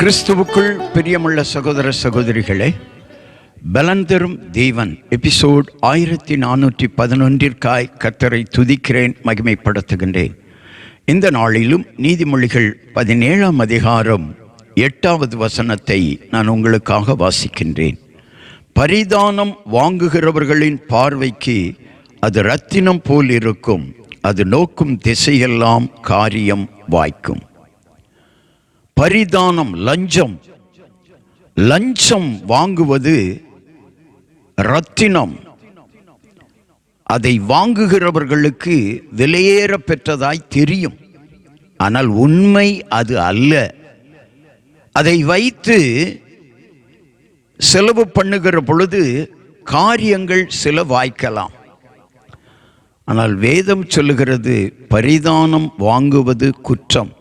கிறிஸ்துவுக்குள் பிரியமுள்ள சகோதர சகோதரிகளே, பலன் தரும் தேவன் எபிசோட் 1411 கர்த்தரை துதிக்கிறேன், மகிமைப்படுத்துகின்றேன். இந்த நாளிலும் நீதிமொழிகள் 17ஆம் அதிகாரம் 8வது வசனத்தை நான் உங்களுக்காக வாசிக்கின்றேன். பரிதானம் வாங்குகிறவர்களின் பார்வைக்கு அது இரத்தினம் போல் இருக்கும், அது நோக்கும் திசையெல்லாம் காரியம் வாய்க்கும். பரிதானம், லஞ்சம் வாங்குவது இரத்தினம். அதை வாங்குகிறவர்களுக்கு விலையேற பெற்றதாய் தெரியும், ஆனால் உண்மை அது அல்ல. அதை வைத்து செலவு பண்ணுகிற பொழுது காரியங்கள் சில வாய்க்கலாம். ஆனால் வேதம் சொல்லுகிறது, பரிதானம் வாங்குவது குற்றம்,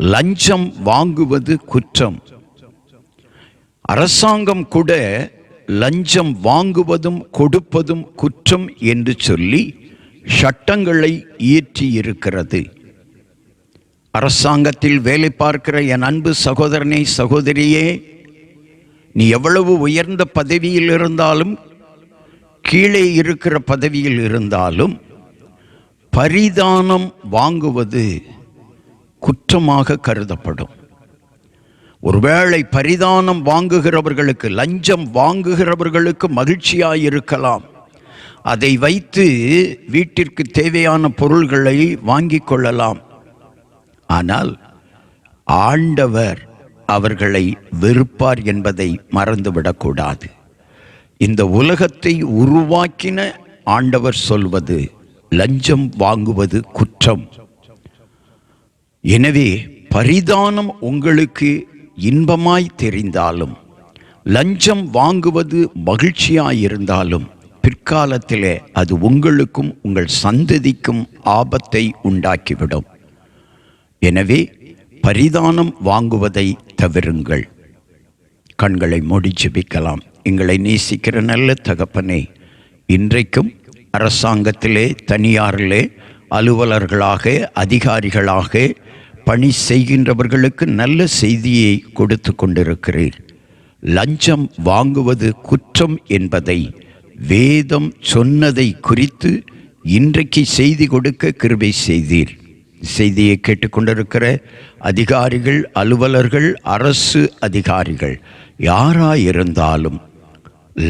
லஞ்சம் வாங்குவது குற்றம். அரசாங்கம் கூட லஞ்சம் வாங்குவதும் கொடுப்பதும் குற்றம் என்று சொல்லி சட்டங்களை இயற்றி இருக்கிறது. அரசாங்கத்தில் வேலை பார்க்கிற என் அன்பு சகோதரனே, சகோதரியே, நீ எவ்வளவு உயர்ந்த பதவியில் இருந்தாலும் கீழே இருக்கிற பதவியில் இருந்தாலும் பரிதானம் வாங்குவது குற்றமாக கருதப்படும். ஒருவேளை பரிதானம் வாங்குகிறவர்களுக்கு, லஞ்சம் வாங்குகிறவர்களுக்கு மகிழ்ச்சியாயிருக்கலாம். அதை வைத்து வீட்டிற்கு தேவையான பொருள்களை வாங்கிக் கொள்ளலாம். ஆனால் ஆண்டவர் அவர்களை வெறுப்பார் என்பதை மறந்துவிடக்கூடாது. இந்த உலகத்தை உருவாக்கின ஆண்டவர் சொல்வது, லஞ்சம் வாங்குவது குற்றம். எனவே பரிதானம் உங்களுக்கு இன்பமாய் தெரிந்தாலும், லஞ்சம் வாங்குவது மகிழ்ச்சியாயிருந்தாலும், பிற்காலத்திலே அது உங்களுக்கும் உங்கள் சந்ததிக்கும் ஆபத்தை உண்டாக்கிவிடும். எனவே பரிதானம் வாங்குவதை தவிருங்கள். கண்களை மூடி ஜெபிக்கலாம். எங்களை நேசிக்கிற நல்ல தகப்பனே, இன்றைக்கும் அரசாங்கத்திலே, தனியாரிலே அலுவலர்களாக, அதிகாரிகளாக பணி செய்கின்றவர்களுக்கு நல்ல செய்தியை கொடுத்து கொண்டிருக்கிறீர். லஞ்சம் வாங்குவது குற்றம் என்பதை வேதம் சொன்னதை குறித்து இன்றைக்கு செய்தி கொடுக்க கிருபை செய்தீர். செய்தியை கேட்டுக்கொண்டிருக்கிற அதிகாரிகள், அலுவலர்கள், அரசு அதிகாரிகள் யாராயிருந்தாலும்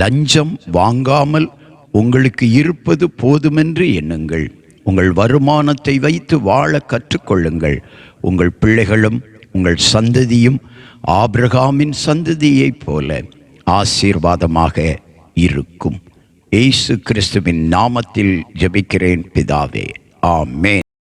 லஞ்சம் வாங்காமல் உங்களுக்கு இருப்பது போதுமென்று எண்ணுங்கள். உங்கள் வருமானத்தை வைத்து வாழ கற்றுக்கொள்ளுங்கள். உங்கள் பிள்ளைகளும் உங்கள் சந்ததியும் ஆபிரகாமின் சந்ததியைப் போல ஆசீர்வாதமாக இருக்கும். இயேசு கிறிஸ்துவின் நாமத்தில் ஜெபிக்கிறேன் பிதாவே, ஆமென்.